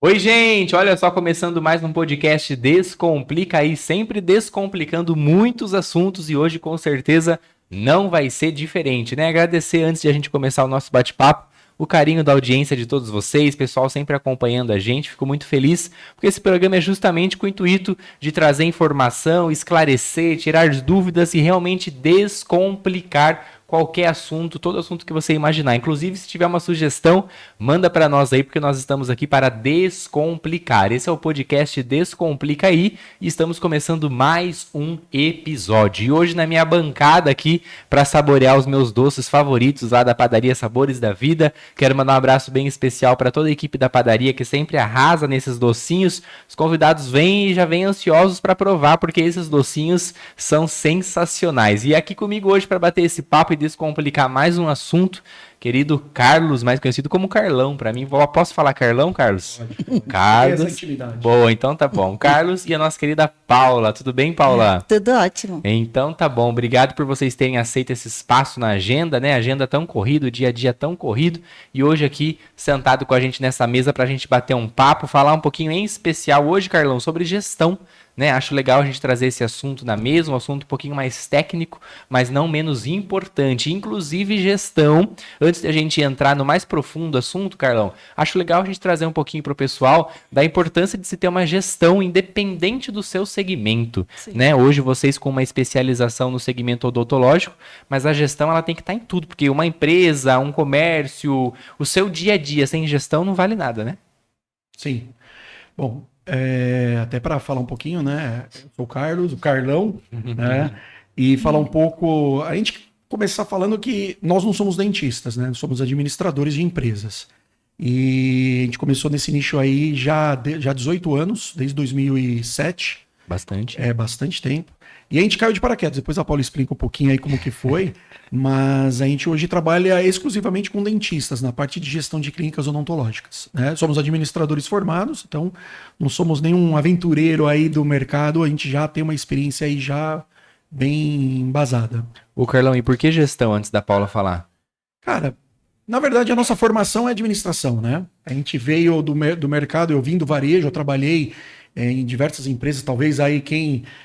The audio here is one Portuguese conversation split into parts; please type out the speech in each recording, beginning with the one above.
Oi, gente! Olha só, começando mais um podcast Descomplica aí, sempre descomplicando muitos assuntos e hoje com certeza não vai ser diferente, né? Agradecer antes de a gente começar o nosso bate-papo, o carinho da audiência de todos vocês, pessoal sempre acompanhando a gente, fico muito feliz, porque esse programa é justamente com o intuito de trazer informação, esclarecer, tirar dúvidas e realmente descomplicar qualquer assunto, todo assunto que você imaginar. Inclusive, se tiver uma sugestão, manda para nós aí, porque nós estamos aqui para descomplicar. Esse é o podcast Descomplica aí e estamos começando mais um episódio. E hoje na minha bancada aqui, para saborear os meus doces favoritos lá da padaria Sabores da Vida, quero mandar um abraço bem especial para toda a equipe da padaria que sempre arrasa nesses docinhos. Os convidados vêm e já vêm ansiosos para provar, porque esses docinhos são sensacionais. E aqui comigo hoje para bater esse papo e descomplicar mais um assunto, querido Carlos, mais conhecido como Carlão, para mim. Posso falar Carlão, Carlos? Pode. Carlos. Boa, então tá bom. Carlos e a nossa querida Paula. Tudo bem, Paula? Tudo ótimo. Então tá bom. Obrigado por vocês terem aceito esse espaço na agenda, né? Agenda tão corrido, dia a dia tão corrido. E hoje aqui, sentado com a gente nessa mesa pra gente bater um papo, falar um pouquinho em especial hoje, Carlão, sobre gestão. Né? Acho legal a gente trazer esse assunto na mesa, um assunto um pouquinho mais técnico, mas não menos importante, inclusive gestão. Antes de a gente entrar no mais profundo assunto, Carlão, acho legal a gente trazer um pouquinho para o pessoal da importância de se ter uma gestão independente do seu segmento. Né? Hoje vocês com uma especialização no segmento odontológico, mas a gestão ela tem que estar em tudo, porque uma empresa, um comércio, o seu dia a dia sem gestão não vale nada, né? Sim. Bom, até para falar um pouquinho, né? Eu sou o Carlos, o Carlão, né? E falar um pouco. A gente começar falando que nós não somos dentistas, né? Somos administradores de empresas. E a gente começou nesse nicho aí já há 18 anos, desde 2007. Bastante. É bastante tempo. E a gente caiu de paraquedas. Depois a Paula explica um pouquinho aí como que foi. Mas a gente hoje trabalha exclusivamente com dentistas na parte de gestão de clínicas odontológicas. Né? Somos administradores formados, então não somos nenhum aventureiro aí do mercado. A gente já tem uma experiência aí já bem embasada. Ô Carlão, e por que gestão antes da Paula falar? Cara, na verdade a nossa formação é administração, né? A gente veio do mercado, eu vim do varejo, eu trabalhei em diversas empresas, talvez aí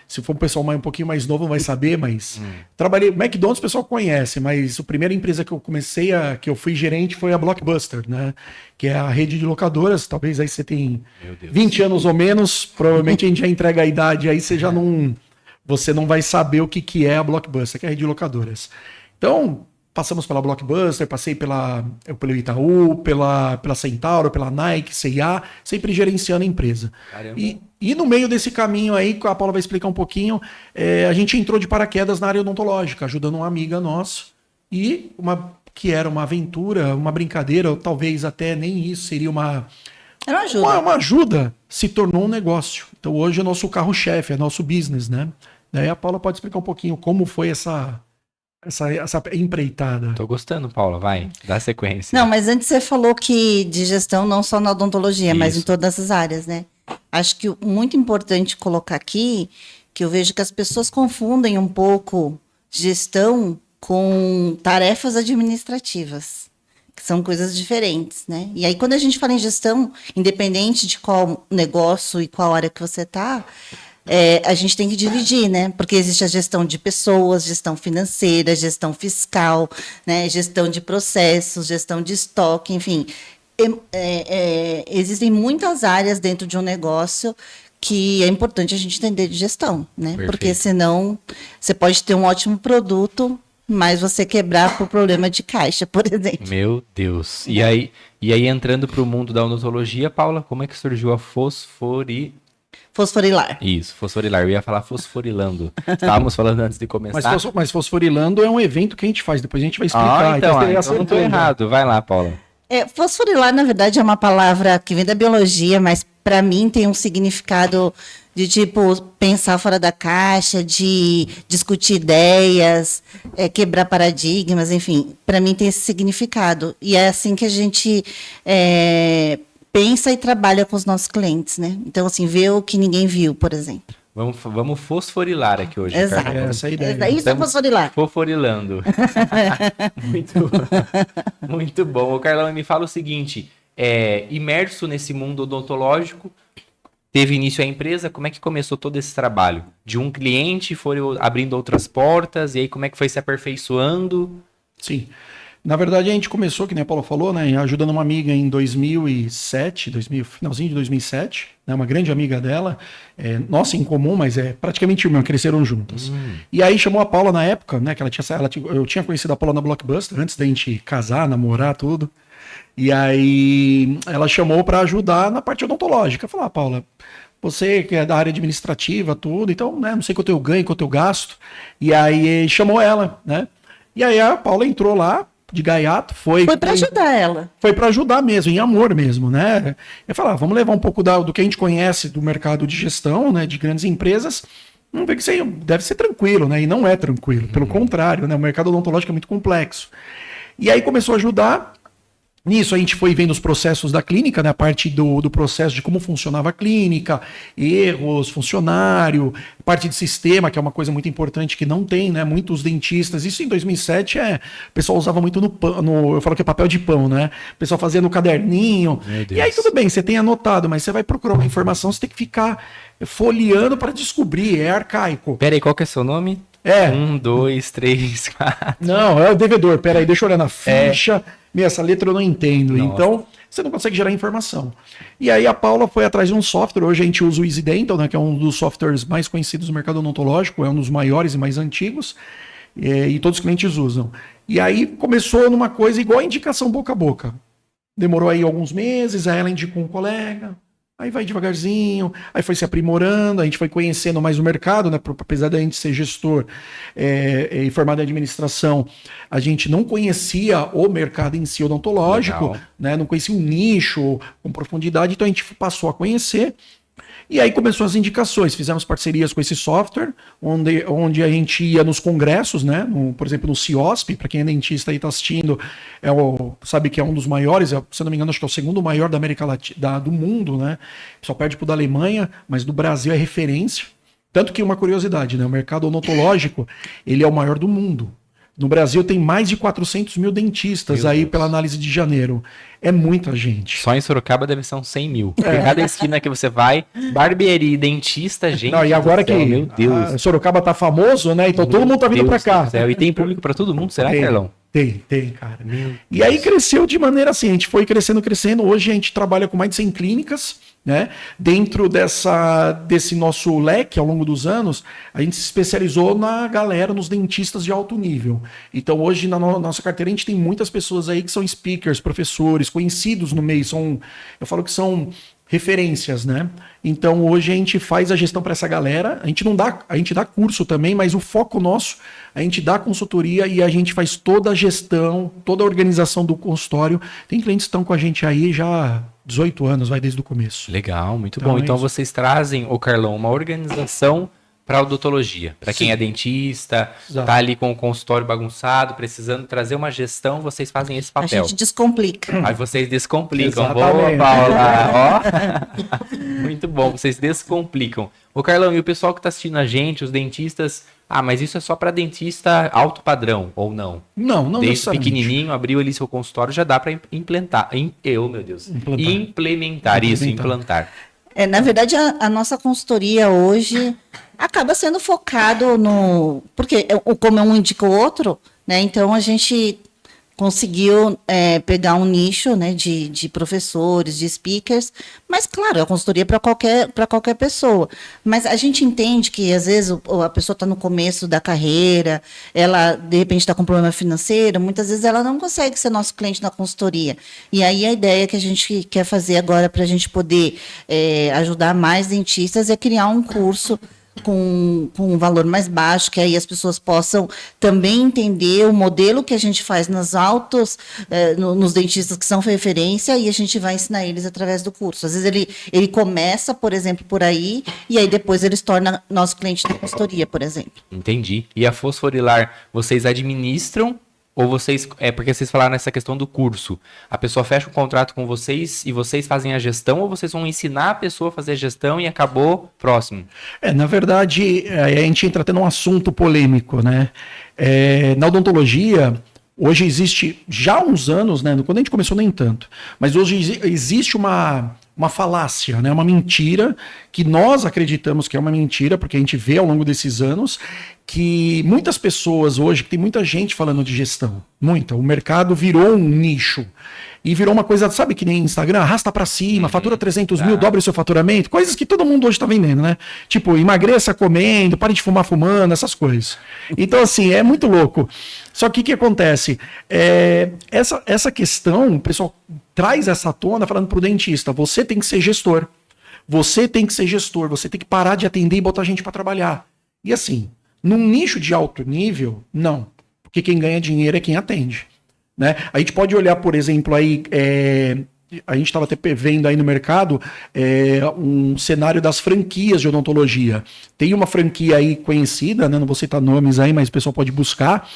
se for um pessoal um pouquinho mais novo vai saber, mas trabalhei, McDonald's o pessoal conhece, mas a primeira empresa que eu que eu fui gerente foi a Blockbuster, né? Que é a rede de locadoras, talvez aí você tem 20 anos ou menos, provavelmente a gente já entrega a idade, aí você não vai saber o que é a Blockbuster, que é a rede de locadoras. Então, passamos pela Blockbuster, passei pelo Itaú, pela Centauro, pela Nike, C&A, sempre gerenciando a empresa. E no meio desse caminho aí, a Paula vai explicar um pouquinho, a gente entrou de paraquedas na área odontológica, ajudando uma amiga nossa, que era uma aventura, uma brincadeira, ou talvez até nem isso, seria Era uma ajuda. uma ajuda, se tornou um negócio. Então hoje é nosso carro-chefe, é nosso business, né? Daí a Paula pode explicar um pouquinho como foi essa empreitada. Tô gostando, Paula, vai, dá sequência. Não, mas antes você falou que de gestão não só na odontologia, mas em Isso. todas as áreas, né? Acho que muito importante colocar aqui que eu vejo que as pessoas confundem um pouco gestão com tarefas administrativas, que são coisas diferentes, né? E aí quando a gente fala em gestão, independente de qual negócio e qual área que você está, a gente tem que dividir, né? Porque existe a gestão de pessoas, gestão financeira, gestão fiscal, né? Gestão de processos, gestão de estoque, enfim. Existem muitas áreas dentro de um negócio que é importante a gente entender de gestão, né? Perfeito. Porque senão você pode ter um ótimo produto, mas você quebrar por problema de caixa, por exemplo. Meu Deus. E aí entrando pro mundo da odontologia, Paula, como é que surgiu a Fosforilar. Isso, fosforilar. Eu ia falar fosforilando. Estávamos falando antes de começar. Mas fosforilando é um evento que a gente faz, depois a gente vai explicar. Então você não estou errado. Vai lá, Paula. Fosforilar, na verdade, é uma palavra que vem da biologia, mas para mim tem um significado de tipo pensar fora da caixa, de discutir ideias, quebrar paradigmas, enfim, para mim tem esse significado. E é assim que a gente pensa e trabalha com os nossos clientes, né? Então, assim, vê o que ninguém viu, por exemplo. Vamos fosforilar aqui hoje. Exato. Carlão. Essa é a ideia. Isso é fosforilar. Fosforilando. Muito bom. O Carlão me fala o seguinte, imerso nesse mundo odontológico, teve início a empresa, como é que começou todo esse trabalho? De um cliente, foram abrindo outras portas, e aí como é que foi se aperfeiçoando? Sim. Na verdade, a gente começou, que nem a Paula falou, né, ajudando uma amiga em 2007, finalzinho de 2007, né, uma grande amiga dela, nossa, em comum, mas é praticamente irmã, cresceram juntas. E aí chamou a Paula na época, né, que eu tinha conhecido a Paula na Blockbuster, antes da gente casar, namorar, tudo. E aí ela chamou para ajudar na parte odontológica. Falou, Paula, você que é da área administrativa, tudo, então, né, não sei quanto eu ganho, quanto eu gasto. E aí chamou ela, né? E aí a Paula entrou lá, de gaiato, foi para ajudar ela. Foi para ajudar mesmo, em amor mesmo, né? Eu falava, vamos levar um pouco do que a gente conhece do mercado de gestão, né, de grandes empresas. Vamos ver que isso deve ser tranquilo, né? E não é tranquilo, pelo contrário, né? O mercado odontológico é muito complexo. E aí começou a ajudar. Nisso a gente foi vendo os processos da clínica, né, a parte do processo de como funcionava a clínica, erros, funcionário, parte de sistema, que é uma coisa muito importante que não tem, né, muitos dentistas, isso em 2007 o pessoal usava muito eu falo que é papel de pão, né, o pessoal fazia no caderninho, e aí tudo bem, você tem anotado, mas você vai procurar uma informação, você tem que ficar folheando para descobrir, é arcaico. Peraí, qual que é seu nome? 1, 2, 3, 4. Não, é o devedor. Peraí, deixa eu olhar na ficha. Essa letra eu não entendo. Nossa. Então, você não consegue gerar informação. E aí a Paula foi atrás de um software. Hoje a gente usa o Easy Dental, né, que é um dos softwares mais conhecidos do mercado odontológico, é um dos maiores e mais antigos. E todos os clientes usam. E aí começou numa coisa igual a indicação boca a boca. Demorou aí alguns meses, aí ela indicou um colega. Aí vai devagarzinho, aí foi se aprimorando, a gente foi conhecendo mais o mercado, né? Apesar da gente ser gestor e formado em administração, a gente não conhecia o mercado em si odontológico, né? Não conhecia o nicho com profundidade, então a gente passou a conhecer. E aí começou as indicações, fizemos parcerias com esse software, onde a gente ia nos congressos, né? Por exemplo, no CIOSP, para quem é dentista e está assistindo, sabe que é um dos maiores, se eu não me engano, acho que é o segundo maior da América Latina, do mundo, né? Só perde pro da Alemanha, mas do Brasil é referência. Tanto que uma curiosidade, né? O mercado odontológico, ele é o maior do mundo. No Brasil tem mais de 400 mil dentistas aí pela análise de janeiro. É muita gente. Só em Sorocaba deve ser uns 100 mil. Porque cada esquina que você vai, barbearia, dentista, gente. Não, e agora que meu Deus. Sorocaba tá famoso, né? Então todo mundo tá vindo para cá. E tem público para todo mundo, será, Carlão? Tem, cara. E aí cresceu de maneira assim, a gente foi crescendo. Hoje a gente trabalha com mais de 100 clínicas, né? Dentro desse nosso leque, ao longo dos anos, a gente se especializou na galera, nos dentistas de alto nível. Então hoje na nossa carteira a gente tem muitas pessoas aí que são speakers, professores, conhecidos no meio, eu falo que são referências, né? Então hoje a gente faz a gestão para essa galera, a gente dá curso também, mas o foco nosso, a gente dá consultoria e a gente faz toda a gestão, toda a organização do consultório. Tem clientes que estão com a gente aí já há 18 anos, vai desde o começo. Legal, muito bom. Então vocês trazem, Carlão, uma organização para odontologia. Para quem é dentista, tá ali com o consultório bagunçado, precisando trazer uma gestão, vocês fazem esse papel. A gente descomplica. Aí vocês descomplicam. Exatamente. Boa, Paula. Ó. Muito bom, vocês descomplicam. Carlão, e o pessoal que está assistindo a gente, os dentistas, mas isso é só para dentista alto padrão, ou não? Não desde pequenininho, abriu ali seu consultório, já dá para implementar. Implantar. Na verdade, a nossa consultoria hoje acaba sendo focado no... Porque como um indica o outro, né? Então a gente conseguiu pegar um nicho, né, de professores, de speakers, mas claro, a consultoria para qualquer pessoa. Mas a gente entende que às vezes a pessoa está no começo da carreira, ela de repente está com problema financeiro, muitas vezes ela não consegue ser nosso cliente na consultoria. E aí a ideia que a gente quer fazer agora para a gente poder ajudar mais dentistas é criar um curso com um valor mais baixo, que aí as pessoas possam também entender o modelo que a gente faz nos dentistas que são referência, e a gente vai ensinar eles através do curso. Às vezes ele começa, por exemplo, por aí, e aí depois ele se torna nosso cliente da consultoria, por exemplo. Entendi. E a Fosforilar, vocês administram? Ou vocês, porque vocês falaram nessa questão do curso, a pessoa fecha um contrato com vocês e vocês fazem a gestão, ou vocês vão ensinar a pessoa a fazer a gestão e acabou, próximo? Na verdade, a gente entra até num assunto polêmico, né? Na odontologia, Hoje existe, já há uns anos, né? Quando a gente começou nem tanto, mas hoje existe uma falácia, né? Uma mentira que nós acreditamos que é uma mentira, porque a gente vê ao longo desses anos que muitas pessoas hoje, que tem muita gente falando de gestão, o mercado virou um nicho e virou uma coisa, sabe, que nem Instagram, arrasta pra cima, fatura 300 mil, dobra o seu faturamento, coisas que todo mundo hoje tá vendendo, né? Tipo, emagreça comendo, pare de fumar fumando, essas coisas. Então, assim, é muito louco. Só que o que acontece? Essa questão, o pessoal traz essa tona falando pro dentista, você tem que ser gestor. Você tem que ser gestor, você tem que parar de atender e botar gente para trabalhar. E assim, num nicho de alto nível, não. Porque quem ganha dinheiro é quem atende. Né? A gente pode olhar, por exemplo, aí, a gente estava até vendo aí no mercado um cenário das franquias de odontologia. Tem uma franquia aí conhecida, né? Não vou citar nomes aí, mas o pessoal pode buscar,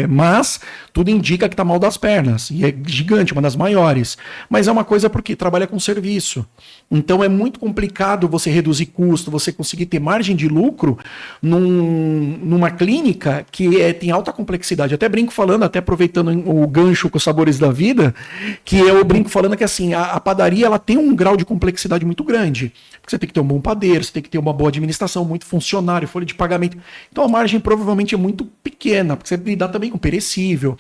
mas tudo indica que está mal das pernas, e é gigante, uma das maiores. Mas é uma coisa porque trabalha com serviço. Então é muito complicado você reduzir custo, você conseguir ter margem de lucro numa clínica que tem alta complexidade. Até brinco falando, até aproveitando o gancho com os sabores da vida, que eu brinco falando que assim, a padaria ela tem um grau de complexidade muito grande. Porque você tem que ter um bom padeiro, você tem que ter uma boa administração, muito funcionário, folha de pagamento. Então a margem provavelmente é muito pequena, porque você lidar também com perecível.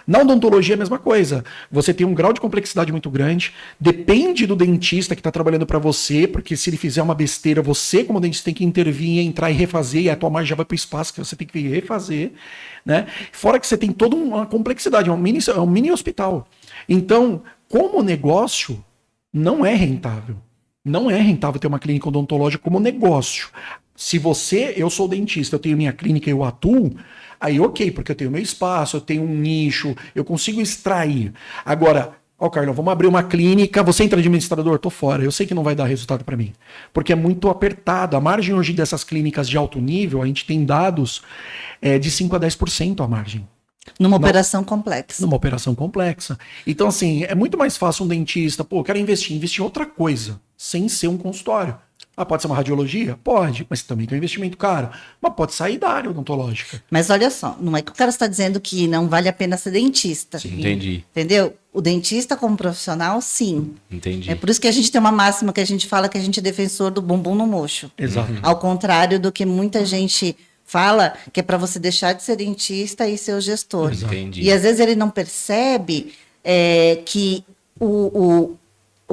Na odontologia é a mesma coisa. Você tem um grau de complexidade muito grande, depende do dentista que está trabalhando para você, porque se ele fizer uma besteira, você como dentista tem que intervir, entrar e refazer, e a tua margem já vai para o espaço que você tem que refazer. Né? Fora que você tem toda uma complexidade, é um mini hospital. Então, como negócio, não é rentável. Não é rentável ter uma clínica odontológica como negócio. Se eu sou dentista, eu tenho minha clínica e eu atuo, aí ok, porque eu tenho meu espaço, eu tenho um nicho, eu consigo extrair. Agora, Carlão, vamos abrir uma clínica, você entra de administrador? Tô fora, eu sei que não vai dar resultado para mim. Porque é muito apertado. A margem hoje dessas clínicas de alto nível, a gente tem dados de 5% a 10% a margem. Numa operação complexa. Numa operação complexa. Então, assim, é muito mais fácil um dentista, eu quero investir em outra coisa, sem ser um consultório. Pode ser uma radiologia? Pode, mas também tem um investimento caro. Mas pode sair da área odontológica. Mas olha só, não é que o cara está dizendo que não vale a pena ser dentista. Sim, entendi. Entendeu? O dentista como profissional, sim. Entendi. É por isso que a gente tem uma máxima que a gente fala que a gente é defensor do bumbum no mocho. Exato. Ao contrário do que muita gente fala, que é para você deixar de ser dentista e ser o gestor. Entendi. E às vezes ele não percebe que o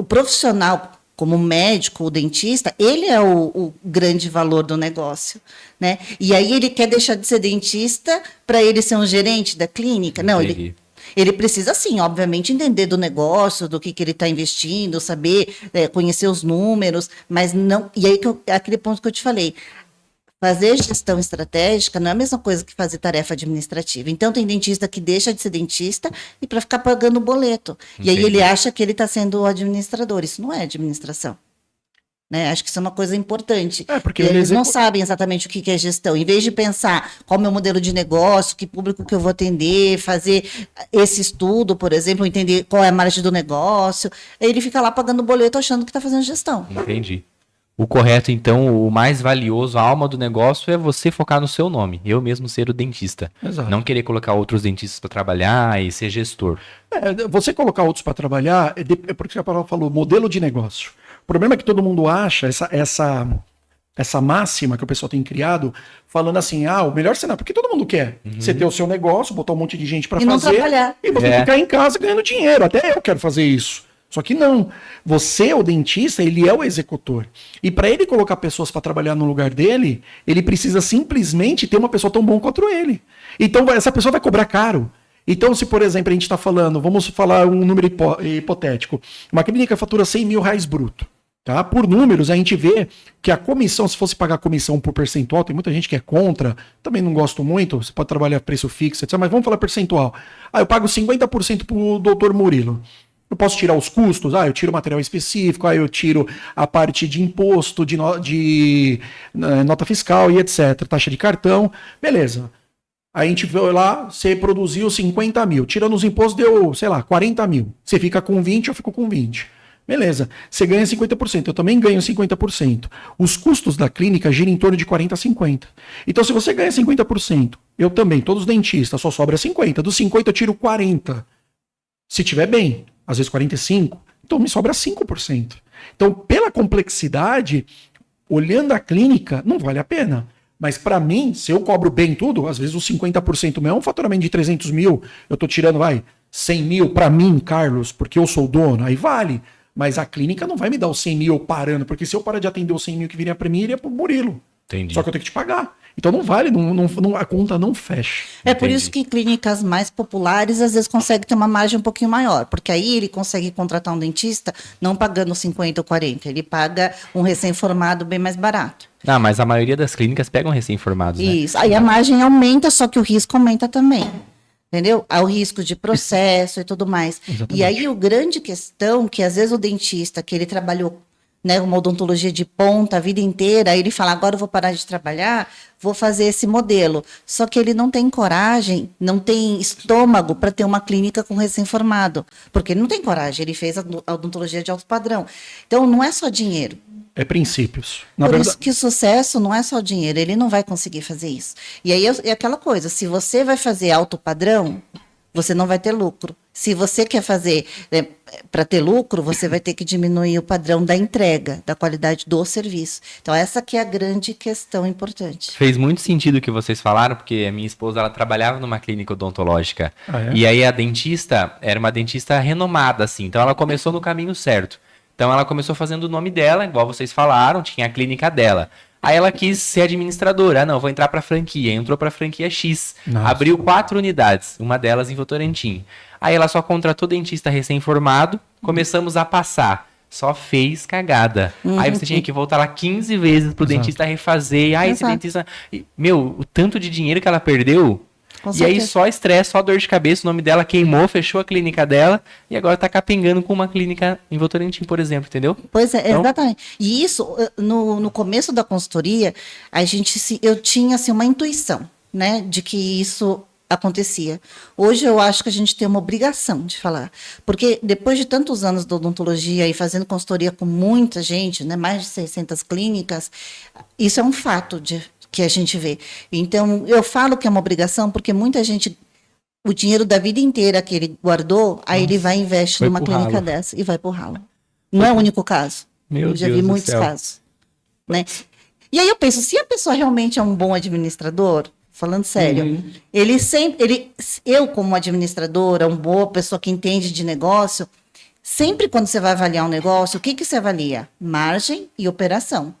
profissional, como médico, o dentista, ele é o grande valor do negócio, né? E aí ele quer deixar de ser dentista para ele ser um gerente da clínica? Não, ele precisa, sim, obviamente, entender do negócio, do que ele está investindo, saber, conhecer os números, mas não... E aí, aquele ponto que eu te falei, fazer gestão estratégica não é a mesma coisa que fazer tarefa administrativa. Então, tem dentista que deixa de ser dentista e para ficar pagando o boleto. Entendi. E aí ele acha que ele está sendo o administrador. Isso não é administração. Né? Acho que isso é uma coisa importante. Porque eles não sabem exatamente o que é gestão. Em vez de pensar qual é o meu modelo de negócio, que público que eu vou atender, fazer esse estudo, por exemplo, entender qual é a margem do negócio, ele fica lá pagando o boleto achando que está fazendo gestão. Entendi. O correto, então, o mais valioso, a alma do negócio é você focar no seu nome. Eu mesmo ser o dentista. Exato. Não querer colocar outros dentistas para trabalhar e ser gestor. Você colocar outros para trabalhar, é porque a palavra falou, modelo de negócio. O problema é que todo mundo acha essa máxima que o pessoal tem criado, falando assim, o melhor cenário, porque todo mundo quer. Você ter o seu negócio, botar um monte de gente para fazer. Não trabalhar. E você ficar em casa ganhando dinheiro. Até eu quero fazer isso. Só que não. Você, o dentista, ele é o executor. E para ele colocar pessoas para trabalhar no lugar dele, ele precisa simplesmente ter uma pessoa tão bom quanto ele. Então, essa pessoa vai cobrar caro. Então, se, por exemplo, a gente está falando, vamos falar um número hipotético, uma clínica fatura R$100 mil bruto. Tá? Por números, a gente vê que a comissão, se fosse pagar comissão por percentual, tem muita gente que é contra, também não gosto muito, você pode trabalhar preço fixo, etc. Mas vamos falar percentual. Eu pago 50% para o doutor Murilo. Eu posso tirar os custos? Eu tiro material específico, eu tiro a parte de imposto, de nota fiscal e etc. Taxa de cartão, beleza. Aí a gente vai lá, você produziu 50 mil, tirando os impostos deu, 40 mil. Você fica com 20, eu fico com 20. Beleza, você ganha 50%, eu também ganho 50%. Os custos da clínica giram em torno de 40 a 50. Então, se você ganha 50%, Eu também, todos os dentistas, só sobra 50. Dos 50 eu tiro 40. Se tiver bem, às vezes 45, então me sobra 5%. Então, pela complexidade, olhando a clínica, não vale a pena. Mas para mim, se eu cobro bem tudo, às vezes os 50% meu é um faturamento de 300 mil, eu tô tirando, 100 mil para mim, Carlos, porque eu sou o dono, aí vale. Mas a clínica não vai me dar os 100 mil parando, porque se eu parar de atender os 100 mil que viria para mim, iria pro Murilo. Entendi. Só que eu tenho que te pagar. Então não vale, a conta não fecha. É por isso que clínicas mais populares às vezes conseguem ter uma margem um pouquinho maior, porque aí ele consegue contratar um dentista não pagando 50 ou 40, ele paga um recém-formado bem mais barato. Não, mas a maioria das clínicas pegam recém-formados, né? Isso, aí a margem aumenta, só que o risco aumenta também. Entendeu? Há o risco de processo e tudo mais. Exatamente. E aí o grande questão, que às vezes o dentista, que ele trabalhou, né, uma odontologia de ponta a vida inteira, aí ele fala, agora eu vou parar de trabalhar, vou fazer esse modelo. Só que ele não tem coragem, não tem estômago para ter uma clínica com recém-formado, porque ele não tem coragem, ele fez a odontologia de alto padrão. Então não é só dinheiro. É princípios. Por isso que o sucesso não é só dinheiro, ele não vai conseguir fazer isso. E aí é aquela coisa, se você vai fazer alto padrão, você não vai ter lucro. Se você quer fazer para ter lucro, você vai ter que diminuir o padrão da entrega, da qualidade do serviço. Então essa que é a grande questão importante. Fez muito sentido o que vocês falaram, porque a minha esposa, ela trabalhava numa clínica odontológica. E aí a dentista era uma dentista renomada, assim. Então ela começou no caminho certo. Então ela começou fazendo o nome dela, igual vocês falaram, tinha a clínica dela. Aí ela quis ser administradora. Ah, não, vou entrar para franquia. Entrou para franquia X. Nossa. Abriu 4 unidades, uma delas em Votorantim. Aí ela só contratou dentista recém-formado, começamos a passar. Só fez cagada. Aí você tinha que voltar lá 15 vezes pro dentista refazer. E, esse dentista... Meu, o tanto de dinheiro que ela perdeu... Com E aí certeza. só estresse, só dor de cabeça, o nome dela queimou, fechou a clínica dela e agora tá capengando com uma clínica em Votorantim, por exemplo, entendeu? Pois é, Então- exatamente. E isso, no começo da consultoria, eu tinha assim, uma intuição, né, de que isso acontecia. Hoje eu acho que a gente tem uma obrigação de falar, porque depois de tantos anos de odontologia e fazendo consultoria com muita gente, né, mais de 600 clínicas, isso é um fato que a gente vê. Então, eu falo que é uma obrigação porque muita gente, o dinheiro da vida inteira que ele guardou, aí ele vai e investe Foi numa pro clínica ralo. dessa e vai pro ralo. Não é o único caso. Meu Eu já Deus vi do muitos céu. casos. Né? E aí eu penso, se a pessoa realmente é um bom administrador, falando sério, eu como administradora, uma boa pessoa que entende de negócio, sempre quando você vai avaliar um negócio, o que você avalia? Margem e operação.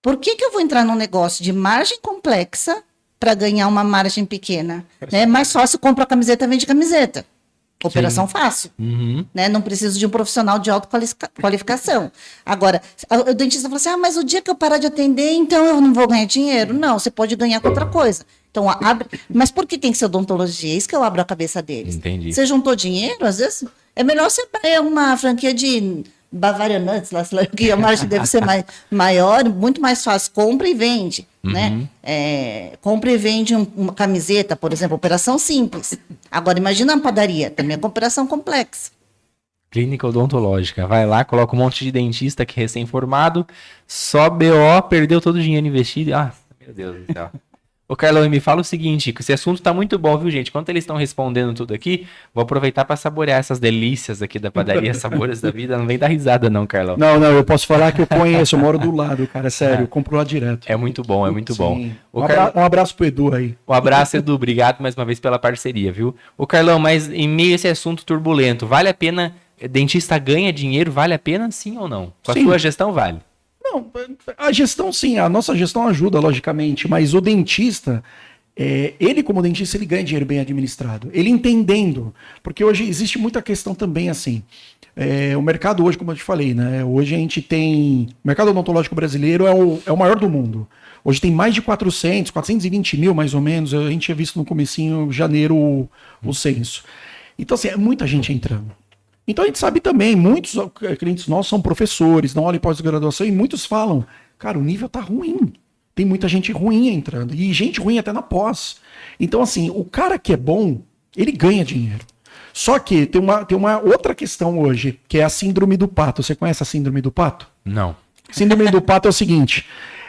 Por que eu vou entrar num negócio de margem complexa para ganhar uma margem pequena? É mais fácil, compra a camiseta, vende camiseta. Operação fácil. Uhum. Né? Não preciso de um profissional de alta qualificação. Agora, o dentista fala assim, mas o dia que eu parar de atender, então eu não vou ganhar dinheiro? Não, você pode ganhar com outra coisa. Então, mas por que tem que ser odontologia? É isso que eu abro a cabeça deles. Entendi. Você juntou dinheiro, às vezes, é melhor você ter uma franquia de Bavarian Nuts, lá, sei lá, que a margem deve ser maior, muito mais fácil, compra e vende, né? Compra e vende uma camiseta, por exemplo, operação simples. Agora, imagina uma padaria, também é uma operação complexa. Clínica odontológica. Vai lá, coloca um monte de dentista que é recém-formado, só BO, perdeu todo o dinheiro investido. Ah, meu Deus do céu. Ô, Carlão, me fala o seguinte, que esse assunto tá muito bom, viu, gente? Enquanto eles estão respondendo tudo aqui, vou aproveitar para saborear essas delícias aqui da padaria Sabores da Vida. Não vem dar risada não, Carlão. Não, eu posso falar que eu conheço, eu moro do lado, cara, sério, eu compro lá direto. É muito bom, é muito bom. Sim. Ô, Um abraço pro Edu aí. Um abraço, Edu. Obrigado mais uma vez pela parceria, viu? Ô, Carlão, mas em meio a esse assunto turbulento, vale a pena, dentista ganha dinheiro, vale a pena sim ou não? Com a Sim. sua gestão, vale. Não, a gestão sim, a nossa gestão ajuda, logicamente, mas o dentista, ele como dentista, ele ganha dinheiro bem administrado. Ele entendendo, porque hoje existe muita questão também assim, o mercado hoje, como eu te falei, né, hoje a gente tem, o mercado odontológico brasileiro é o maior do mundo. Hoje tem mais de 420 mil, mais ou menos, a gente tinha visto no comecinho, janeiro, o censo. Então assim, é muita gente entrando. Então a gente sabe também, muitos clientes nossos são professores, não olham pós-graduação, e muitos falam, cara, o nível tá ruim. Tem muita gente ruim entrando, e gente ruim até na pós. Então assim, o cara que é bom, ele ganha dinheiro. Só que tem uma outra questão hoje, que é a síndrome do pato. Você conhece a síndrome do pato? Não. Síndrome do pato é o seguinte,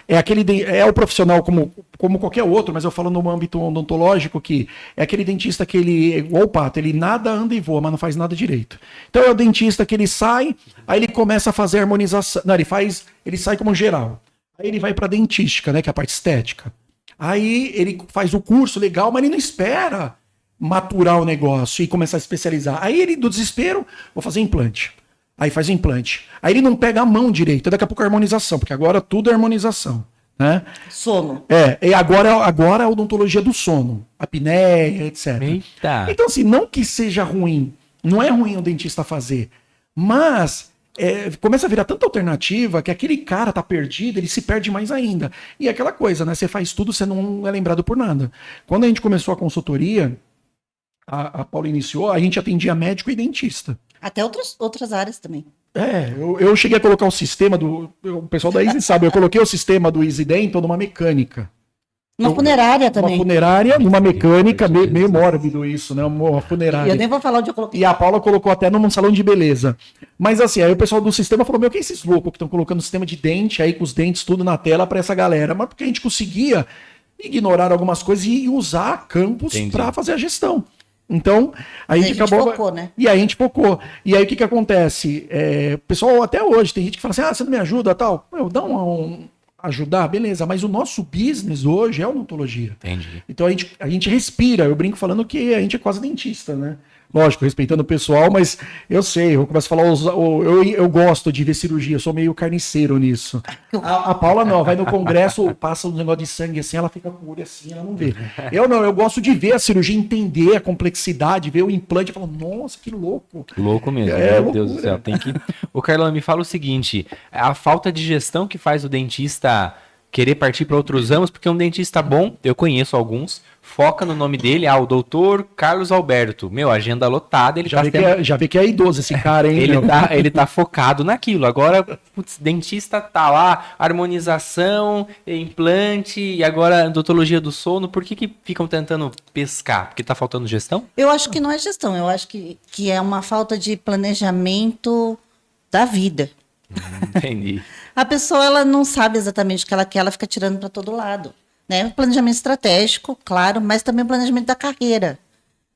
é o profissional como qualquer outro, mas eu falo no âmbito odontológico que é aquele dentista que ele, igual o pato, ele nada, anda e voa, mas não faz nada direito. Então é o dentista que ele sai, aí ele começa a fazer harmonização, não, ele sai como geral. Aí ele vai para dentística, né, que é a parte estética. Aí ele faz o curso legal, mas ele não espera maturar o negócio e começar a especializar. Aí ele, do desespero, vou fazer implante. Aí faz o implante. Aí ele não pega a mão direito, daqui a pouco é harmonização, porque agora tudo é harmonização, né? Sono. E agora a odontologia do sono, apneia, etc. Eita. Então, assim, não que seja ruim, não é ruim o dentista fazer, mas começa a virar tanta alternativa que aquele cara tá perdido, ele se perde mais ainda. E é aquela coisa, né? Você faz tudo, você não é lembrado por nada. Quando a gente começou a consultoria, a Paula iniciou, a gente atendia médico e dentista. Até outras áreas também. Eu cheguei a colocar o sistema o pessoal da Easy sabe, eu coloquei o sistema do Easy Dental numa mecânica. Uma funerária também. Uma funerária, numa mecânica, meio mórbido isso, né? Uma funerária. E eu nem vou falar onde eu coloquei. E a Paula colocou até num salão de beleza. Mas assim, aí o pessoal do sistema falou, meu, quem é esses loucos que estão colocando sistema de dente aí com os dentes tudo na tela pra essa galera? Mas porque a gente conseguia ignorar algumas coisas e usar campos pra fazer a gestão. Então, a gente acabou. Focou, né? E aí a gente focou. E aí o que acontece? O pessoal, até hoje, tem gente que fala assim: você não me ajuda tal. Dá ajudar, beleza, mas o nosso business hoje é odontologia. Entendi. Então a gente respira. Eu brinco falando que a gente é quase dentista, né? Lógico, respeitando o pessoal, mas eu sei, eu começo a falar, eu gosto de ver cirurgia, eu sou meio carniceiro nisso. A Paula não, vai no congresso, passa um negócio de sangue assim, ela fica com o olho assim, ela não vê. Eu não, eu gosto de ver a cirurgia, entender a complexidade, ver o implante e falar, nossa, que louco. Louco mesmo, meu Deus do céu. Tem que... Ô, Carlão, me fala o seguinte, a falta de gestão que faz o dentista querer partir para outros ramos, porque um dentista bom, eu conheço alguns, foca no nome dele, o doutor Carlos Alberto. Meu, agenda lotada, ele já vê que é idoso esse cara, hein? Ele tá focado naquilo. Agora, putz, dentista tá lá, harmonização, implante, e agora odontologia do sono. Por que ficam tentando pescar? Porque tá faltando gestão? Eu acho que não é gestão, eu acho que é uma falta de planejamento da vida. Entendi. A pessoa, ela não sabe exatamente o que ela quer, ela fica tirando para todo lado. Né? Planejamento estratégico, claro, mas também planejamento da carreira.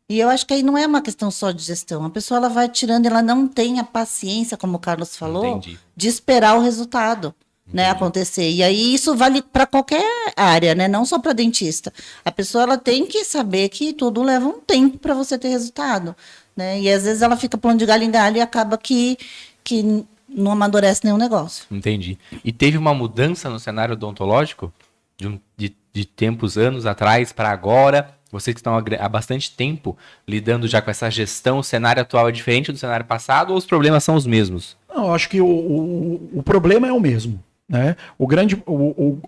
E eu acho que aí não é uma questão só de gestão. A pessoa, ela vai tirando, ela não tem a paciência, como o Carlos falou, de esperar o resultado, né, acontecer. E aí isso vale para qualquer área, né? Não só para dentista. A pessoa, ela tem que saber que tudo leva um tempo para você ter resultado. Né? E às vezes ela fica pulando de galho em galho e acaba que não amadurece nenhum negócio. Entendi. E teve uma mudança no cenário odontológico? De tempos, anos atrás para agora, vocês que estão há bastante tempo lidando já com essa gestão, o cenário atual é diferente do cenário passado ou os problemas são os mesmos? Não, eu acho que o problema é o mesmo. Né?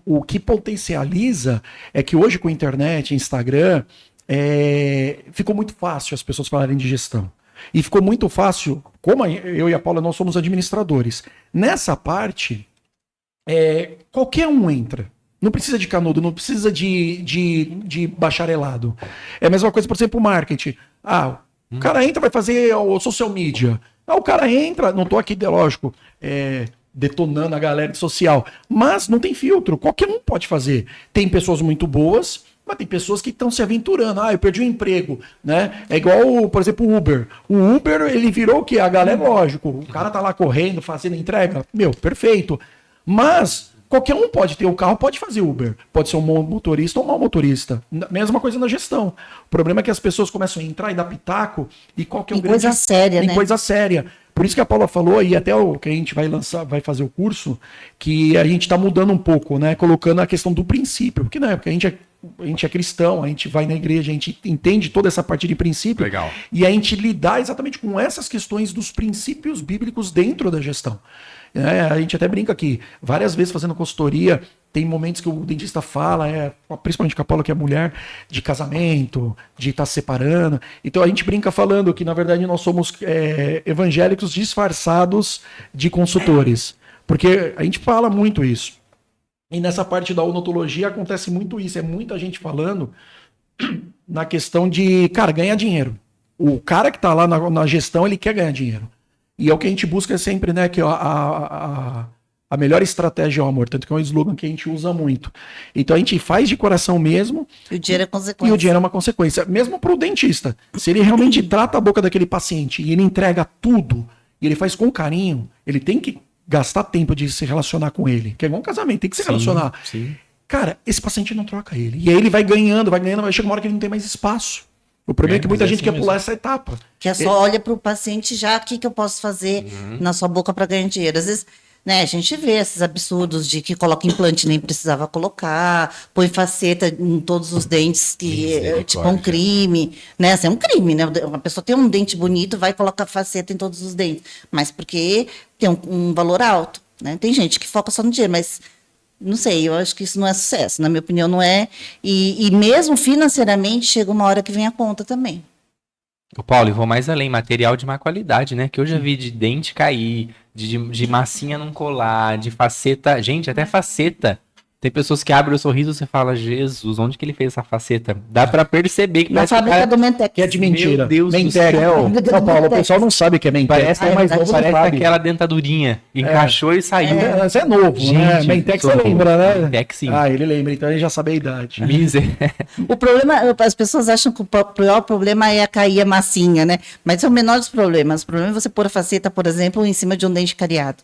O que potencializa é que hoje com a internet, Instagram, ficou muito fácil as pessoas falarem de gestão. E ficou muito fácil, como eu e a Paula, nós somos administradores. Nessa parte, qualquer um entra. Não precisa de canudo, não precisa de bacharelado. É a mesma coisa, por exemplo, o marketing. O cara entra, vai fazer o social media. O cara entra, não estou aqui, lógico, detonando a galera de social, mas não tem filtro, qualquer um pode fazer. Tem pessoas muito boas, mas tem pessoas que estão se aventurando. Eu perdi o emprego, né? É igual, por exemplo, o Uber. O Uber, ele virou o quê? A galera, lógico, o cara tá lá correndo, fazendo entrega. Perfeito. Mas qualquer um pode ter o carro, pode fazer Uber. Pode ser um bom motorista ou um mau motorista. Mesma coisa na gestão. O problema é que as pessoas começam a entrar e dar pitaco e qualquer coisa séria, né? Coisa séria. Por isso que a Paula falou, e até o que a gente vai lançar, vai fazer o curso, que a gente está mudando um pouco, né? Colocando a questão do princípio. Porque, né? Porque a gente é cristão, a gente vai na igreja, a gente entende toda essa parte de princípio. Legal. E a gente lidar exatamente com essas questões dos princípios bíblicos dentro da gestão. A gente até brinca aqui, várias vezes fazendo consultoria, tem momentos que o dentista fala, principalmente com a Paula, que é mulher, de casamento, de estar se separando. Então a gente brinca falando que, na verdade, nós somos evangélicos disfarçados de consultores. Porque a gente fala muito isso. E nessa parte da odontologia acontece muito isso. É muita gente falando na questão de, ganhar dinheiro. O cara que está lá na gestão, ele quer ganhar dinheiro. E é o que a gente busca sempre, né? Que a A melhor estratégia é o amor, tanto que é um slogan que a gente usa muito. Então a gente faz de coração mesmo. E o dinheiro é consequência. E o dinheiro é uma consequência. Mesmo para o dentista. Se ele realmente trata a boca daquele paciente e ele entrega tudo, e ele faz com carinho, ele tem que gastar tempo de se relacionar com ele. Que é igual um casamento, tem que se relacionar. Sim. Cara, esse paciente não troca ele. E aí ele vai ganhando, mas chega uma hora que ele não tem mais espaço. O problema é que muita gente quer pular essa etapa. Que é só olha para o paciente já, o que eu posso fazer na sua boca para ganhar dinheiro. Às vezes, né, a gente vê esses absurdos de que coloca implante nem precisava colocar, põe faceta em todos os dentes, que é tipo um crime, né? Assim, é um crime, né? Uma pessoa tem um dente bonito, vai colocar faceta em todos os dentes, mas porque tem um valor alto, né? Tem gente que foca só no dinheiro, mas não sei, eu acho que isso não é sucesso, na minha opinião não é, e mesmo financeiramente chega uma hora que vem a conta também. O Paulo, e vou mais além, material de má qualidade, né? Que eu já vi de dente cair, de massinha não colar, de faceta. Gente, até faceta. Tem pessoas que abrem o sorriso e você fala, Jesus, onde que ele fez essa faceta? Dá pra perceber que Na fábrica do Mentex. Que é de mentira. Meu Deus do Mentex. céu. Não, Paulo, o pessoal não sabe que é Mentex. Parece, é mais novo, parece sabe. aquela dentadurinha. Encaixou e saiu. Isso é novo, né? Gente, Mentex você socorro. lembra, né? Mentex, sim. Ah, ele lembra, então ele já sabe a idade. O problema, as pessoas acham que o pior problema é cair a massinha, né? Mas é o menor dos problemas. O problema é você pôr a faceta, por exemplo, em cima de um dente cariado.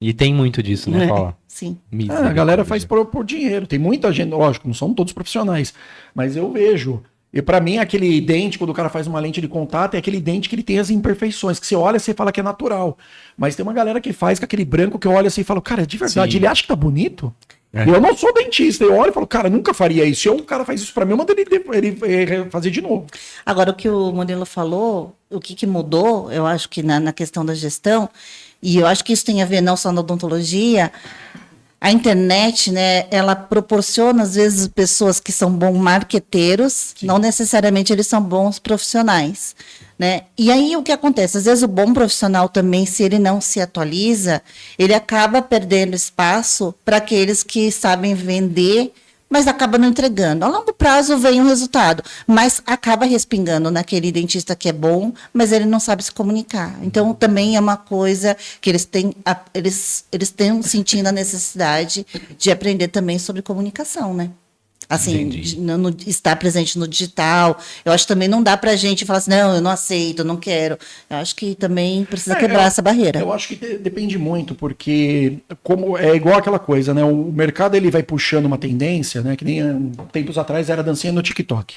E tem muito disso, né, Paulo? Sim. A galera faz por dinheiro. Tem muita gente, lógico, não são todos profissionais, mas eu vejo. E pra mim, aquele dente, quando o cara faz uma lente de contato, é aquele dente que ele tem as imperfeições, que você olha e você fala que é natural. Mas tem uma galera que faz com aquele branco que eu olho assim e falo, cara, de verdade, Sim. ele acha que tá bonito? É. Eu não sou dentista, eu olho e falo, cara, nunca faria isso. Se um cara faz isso pra mim, eu mando ele fazer de novo. Agora, o que o Murilo falou, o que mudou, eu acho que na questão da gestão, e eu acho que isso tem a ver não só na odontologia, a internet, né, ela proporciona, às vezes, pessoas que são bons marqueteiros, não necessariamente eles são bons profissionais, né? E aí, o que acontece? Às vezes, o bom profissional também, se ele não se atualiza, ele acaba perdendo espaço para aqueles que sabem vender, mas acaba não entregando. A longo prazo vem um resultado, mas acaba respingando naquele dentista que é bom, mas ele não sabe se comunicar. Então, também é uma coisa que eles têm sentindo a necessidade de aprender também sobre comunicação, né? Assim, estar presente no digital. Eu acho que também não dá pra gente falar assim, não, eu não aceito, eu não quero. Eu acho que também precisa quebrar essa barreira. Eu acho que depende muito, porque como é igual aquela coisa, né? O mercado ele vai puxando uma tendência, né? Que nem tempos atrás era dancinha no TikTok.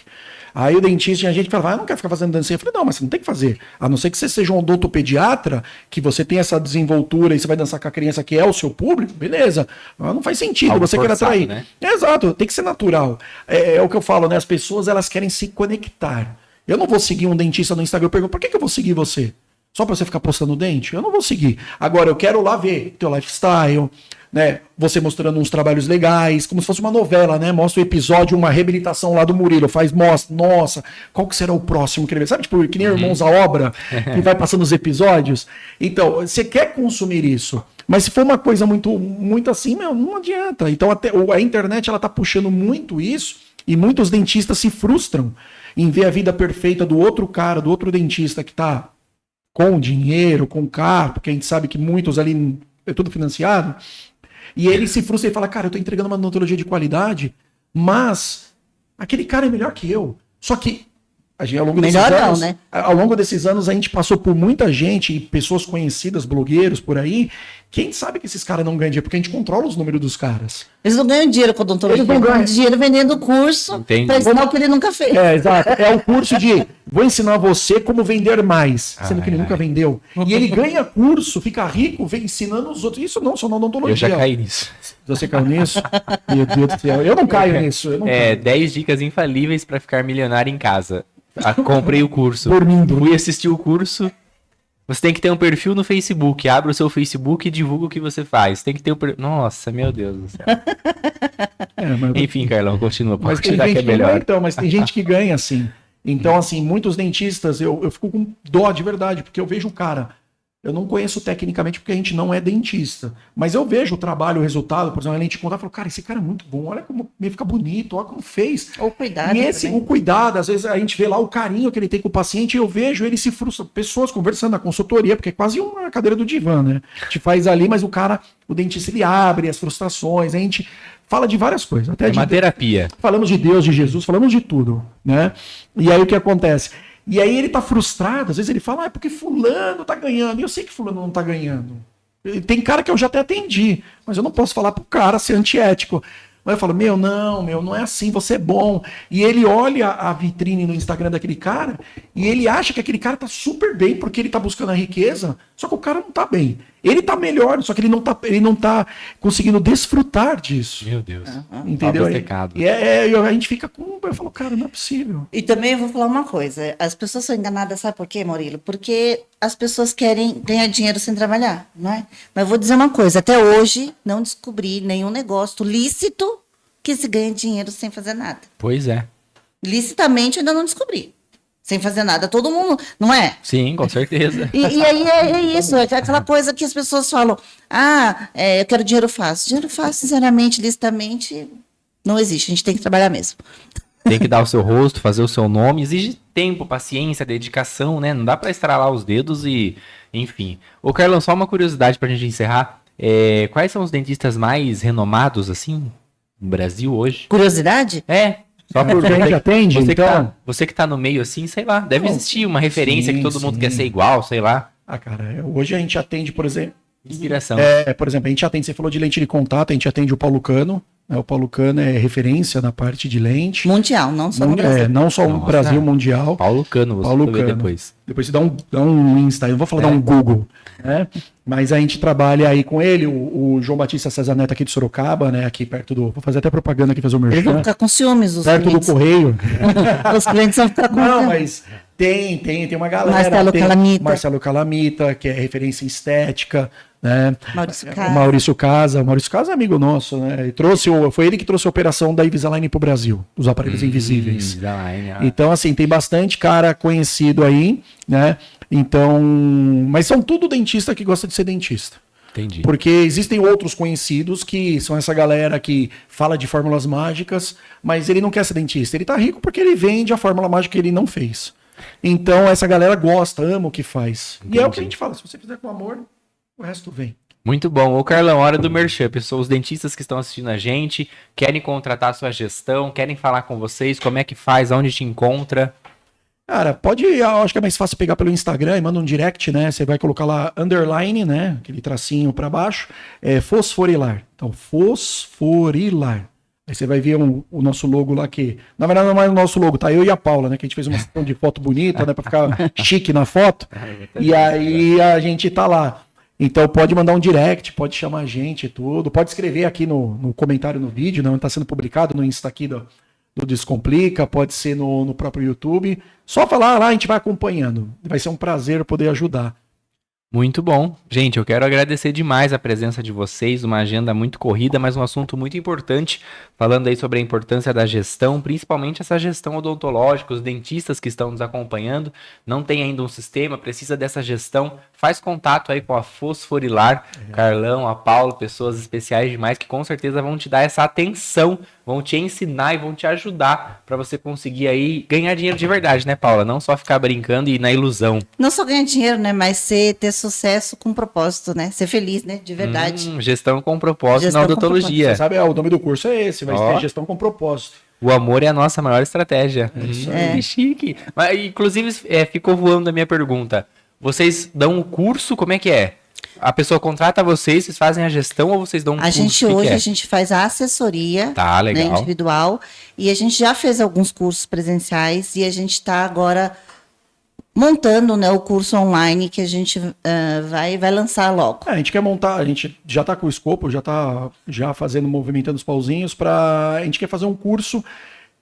Aí o dentista, a gente falava, eu não quero ficar fazendo dancinha. Eu falei, não, mas você não tem que fazer. A não ser que você seja um odontopediatra, que você tem essa desenvoltura e você vai dançar com a criança que é o seu público, beleza. Mas não faz sentido, Algo você quer forçado, atrair. né? Exato, tem que ser natural. É o que eu falo, né? As pessoas, elas querem se conectar. Eu não vou seguir um dentista no Instagram, eu pergunto, por que eu vou seguir você? Só pra você ficar postando dente? Eu não vou seguir. Agora, eu quero lá ver teu lifestyle, né? Você mostrando uns trabalhos legais, como se fosse uma novela, né? Mostra o episódio, uma reabilitação lá do Murilo, mostra, nossa, qual que será o próximo que ele vai? Sabe, tipo, que nem Irmãos à Obra, que vai passando os episódios? Então, você quer consumir isso, mas se for uma coisa muito assim, meu, não adianta. Então, até a internet, ela tá puxando muito isso, e muitos dentistas se frustram em ver a vida perfeita do outro cara, do outro dentista que tá com dinheiro, com carro, porque a gente sabe que muitos ali é tudo financiado, e ele se frustra e fala, cara, eu tô entregando uma odontologia de qualidade, mas aquele cara é melhor que eu. Só que ao longo desses anos a gente passou por muita gente, pessoas conhecidas, blogueiros por aí, quem sabe que esses caras não ganham dinheiro, porque a gente controla os números dos caras. Eles não ganham dinheiro com odontologia, eles ganham dinheiro vendendo curso para ensinar o que ele nunca fez. É, exato. É o curso de vou ensinar você como vender mais, sendo que ele nunca vendeu. E ele ganha curso, fica rico, vem ensinando os outros. Isso não, só na odontologia. Eu já caí nisso. Você caiu nisso? Meu Deus do céu. Eu não caio nisso. Eu não caio. 10 dicas infalíveis para ficar milionário em casa. Comprei o curso. Dormindo. Fui assistir o curso. Você tem que ter um perfil no Facebook. Abre o seu Facebook e divulga o que você faz. Tem que ter Nossa, meu Deus do céu. Enfim, Carlão, continua. Mas tem gente que é melhor. Então, mas tem gente que ganha assim. Então, assim, muitos dentistas, eu fico com dó de verdade, porque eu vejo o cara Eu não conheço tecnicamente porque a gente não é dentista. Mas eu vejo o trabalho, o resultado, por exemplo, a lente de contato, eu falo, cara, esse cara é muito bom, olha como ele fica bonito, olha como fez. Ou cuidado. E esse, o cuidado, às vezes a gente vê lá o carinho que ele tem com o paciente e eu vejo ele se frustra. Pessoas conversando na consultoria, porque é quase uma cadeira do divã, né? A gente faz ali, mas o dentista, ele abre as frustrações, a gente fala de várias coisas. Até É uma terapia. Falamos de Deus, de Jesus, falamos de tudo, né? E aí o que acontece? E aí ele tá frustrado, às vezes ele fala, é porque fulano tá ganhando. E eu sei que fulano não tá ganhando. Tem cara que eu já até atendi, mas eu não posso falar pro cara ser antiético. Mas eu falo, não é assim, você é bom. E ele olha a vitrine no Instagram daquele cara e ele acha que aquele cara tá super bem porque ele tá buscando a riqueza, só que o cara não tá bem. Ele tá melhor, só que ele não tá conseguindo desfrutar disso. Meu Deus. Entendeu? Obcecado. E a gente fica com... Eu falo, cara, não é possível. E também eu vou falar uma coisa. As pessoas são enganadas, sabe por quê, Murilo? Porque as pessoas querem ganhar dinheiro sem trabalhar, não é? Mas eu vou dizer uma coisa. Até hoje, não descobri nenhum negócio lícito que se ganha dinheiro sem fazer nada. Pois é. Licitamente, eu ainda não descobri. Sem fazer nada. Todo mundo, não é? Sim, com certeza. E aí é isso, é aquela coisa que as pessoas falam, eu quero dinheiro fácil. Dinheiro fácil, sinceramente, licitamente, não existe. A gente tem que trabalhar mesmo. Tem que dar o seu rosto, fazer o seu nome, exige tempo, paciência, dedicação, né? Não dá pra estralar os dedos e, enfim. Ô, Carlão, só uma curiosidade pra gente encerrar. Quais são os dentistas mais renomados, assim, no Brasil hoje? Curiosidade? Só por que a gente atende, então... Você que tá no meio, assim, sei lá, deve existir uma referência que todo mundo quer ser igual, sei lá. Cara, hoje a gente atende, por exemplo... Inspiração. Por exemplo, a gente atende, você falou de lente de contato, a gente atende o Paulo Cano. O Paulo Cano é referência na parte de lente. Mundial, não só no Brasil. Não só no Brasil, mundial. Paulo Cano, você vai ver depois. Depois você dá um Insta, eu não vou falar dar um Google, né? Mas a gente trabalha aí com ele, o João Batista César Neto aqui de Sorocaba, né? Aqui perto do... Vou fazer até propaganda aqui, fazer o merchan. Eles vão ficar com ciúmes, os perto clientes. do Correio. Os clientes vão ficar com Não, mas tem uma galera. Marcelo Calamita, que é referência em estética, né? Maurício Casa é amigo nosso, né? Foi ele que trouxe a operação da Invisalign pro Brasil, os aparelhos invisíveis. Então, assim, tem bastante cara conhecido aí, né? Então, mas são tudo dentista que gosta de ser dentista. Entendi. Porque existem outros conhecidos que são essa galera que fala de fórmulas mágicas, mas ele não quer ser dentista. Ele tá rico porque ele vende a fórmula mágica que ele não fez. Então, essa galera gosta, ama o que faz. Entendi. E é o que a gente fala, se você fizer com amor, o resto vem. Muito bom. Ô, Carlão, hora do merchan. Pessoas, os dentistas que estão assistindo a gente, querem contratar a sua gestão, querem falar com vocês, como é que faz, onde te encontra? Cara, eu acho que é mais fácil pegar pelo Instagram e manda um direct, né? Você vai colocar lá underline, né? Aquele tracinho para baixo, Fosforilar. Então, Fosforilar. Aí você vai ver o nosso logo lá que, na verdade não é o nosso logo, tá? Eu e a Paula, né? Que a gente fez uma sessão de foto bonita, né? Pra ficar chique na foto. E aí a gente tá lá. Então pode mandar um direct, pode chamar a gente e tudo. Pode escrever aqui no comentário no vídeo, né? Tá sendo publicado no Insta aqui do Descomplica, pode ser no próprio YouTube. Só falar lá, a gente vai acompanhando. Vai ser um prazer poder ajudar. Muito bom. Gente, eu quero agradecer demais a presença de vocês, uma agenda muito corrida, mas um assunto muito importante, falando aí sobre a importância da gestão, principalmente essa gestão odontológica, os dentistas que estão nos acompanhando, não tem ainda um sistema, precisa dessa gestão, faz contato aí com a Fosforilar, Carlão, a Paulo, pessoas especiais demais que com certeza vão te dar essa atenção, vão te ensinar e vão te ajudar para você conseguir aí ganhar dinheiro de verdade, né, Paula? Não só ficar brincando e ir na ilusão. Não só ganhar dinheiro, né, mas ter sucesso com propósito, né? Ser feliz, né? De verdade. Gestão com propósito na odontologia. Você sabe, o nome do curso é esse, vai ter gestão com propósito. O amor é a nossa maior estratégia. É. Que chique. Mas, inclusive, ficou voando a minha pergunta. Vocês dão o curso, como é que é? A pessoa contrata vocês fazem a gestão ou vocês dão um curso? A gente faz a assessoria, legal. Né, individual, e a gente já fez alguns cursos presenciais e a gente está agora montando, né, o curso online que a gente vai lançar logo. A gente quer montar, a gente já está com o escopo, já está movimentando os pauzinhos a gente quer fazer um curso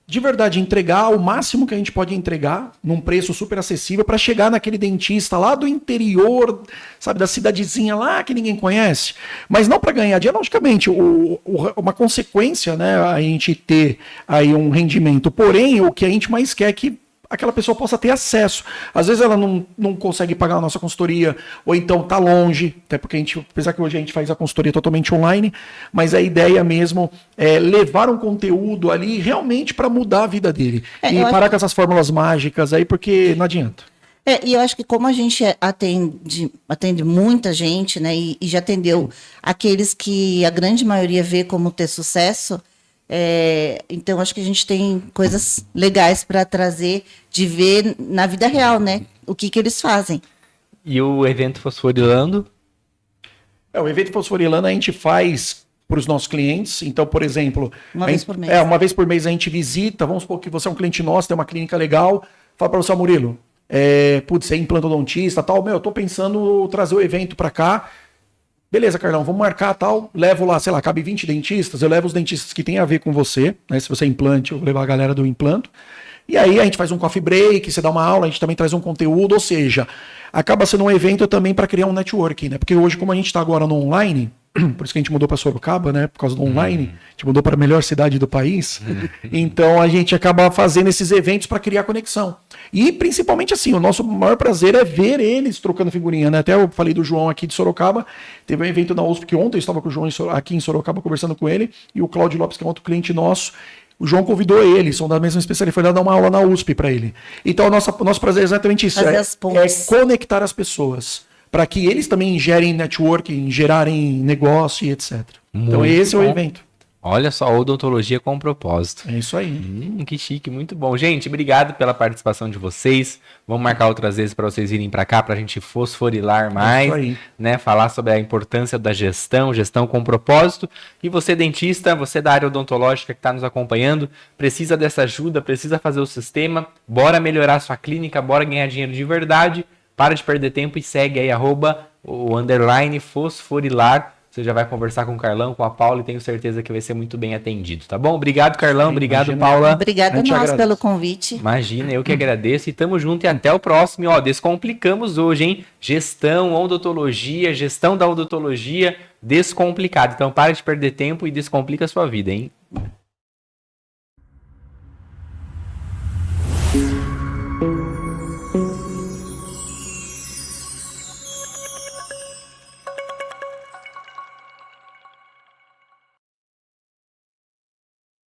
de verdade, entregar o máximo que a gente pode entregar num preço super acessível para chegar naquele dentista lá do interior, sabe, da cidadezinha lá que ninguém conhece, mas não para ganhar dinheiro, logicamente, uma consequência, né, a gente ter aí um rendimento, porém, o que a gente mais quer é que aquela pessoa possa ter acesso. Às vezes ela não consegue pagar a nossa consultoria, ou então tá longe, até porque apesar que hoje a gente faz a consultoria totalmente online, mas a ideia mesmo é levar um conteúdo ali realmente para mudar a vida dele. E parar com essas fórmulas mágicas aí, porque não adianta. E eu acho que como a gente atende muita gente, né, e já atendeu aqueles que a grande maioria vê como ter sucesso, então acho que a gente tem coisas legais para trazer de ver na vida real, né, o que eles fazem. E o evento Fosforilando? O evento Fosforilando a gente faz para os nossos clientes. Então, por exemplo, uma vez por mês. Uma vez por mês a gente visita, vamos supor que você é um cliente nosso, tem uma clínica legal, fala para você, Murilo, você é implantodontista, tal, eu tô pensando trazer o evento para cá. Beleza, Carlão, vamos marcar tal, levo lá, sei lá, cabe 20 dentistas, eu levo os dentistas que tem a ver com você, né? Se você é implante, eu vou levar a galera do implanto. E aí a gente faz um coffee break, você dá uma aula, a gente também traz um conteúdo, ou seja, acaba sendo um evento também para criar um networking, né? Porque hoje, como a gente está agora no online, por isso que a gente mudou para Sorocaba, né? Por causa do online, a gente mudou para a melhor cidade do país. Então a gente acaba fazendo esses eventos para criar conexão. E principalmente assim, o nosso maior prazer é ver eles trocando figurinha, né? Até eu falei do João aqui de Sorocaba, teve um evento na USP que ontem eu estava com o João aqui em Sorocaba conversando com ele, e o Cláudio Lopes, que é outro cliente nosso, o João convidou ele, são da mesma especialidade, foi lá dar uma aula na USP para ele. Então o nosso prazer é exatamente isso, é conectar as pessoas, para que eles também gerem networking, gerarem negócio e etc. Então esse é o evento. Olha só, odontologia com propósito. É isso aí. Que chique, muito bom. Gente, obrigado pela participação de vocês. Vamos marcar outras vezes para vocês virem para cá, para a gente fosforilar mais, né? Falar sobre a importância da gestão com propósito. E você, dentista, você da área odontológica que está nos acompanhando, precisa dessa ajuda, precisa fazer o sistema, bora melhorar a sua clínica, bora ganhar dinheiro de verdade. Para de perder tempo e segue aí, @fosforilar. Você já vai conversar com o Carlão, com a Paula, e tenho certeza que vai ser muito bem atendido, tá bom? Obrigado, Carlão. Obrigado, Paula. Obrigada a nós pelo convite. Imagina, eu que agradeço. E tamo junto e até o próximo. Ó, descomplicamos hoje, hein? Gestão, odontologia, gestão da odontologia descomplicada. Então, para de perder tempo e descomplica a sua vida, hein?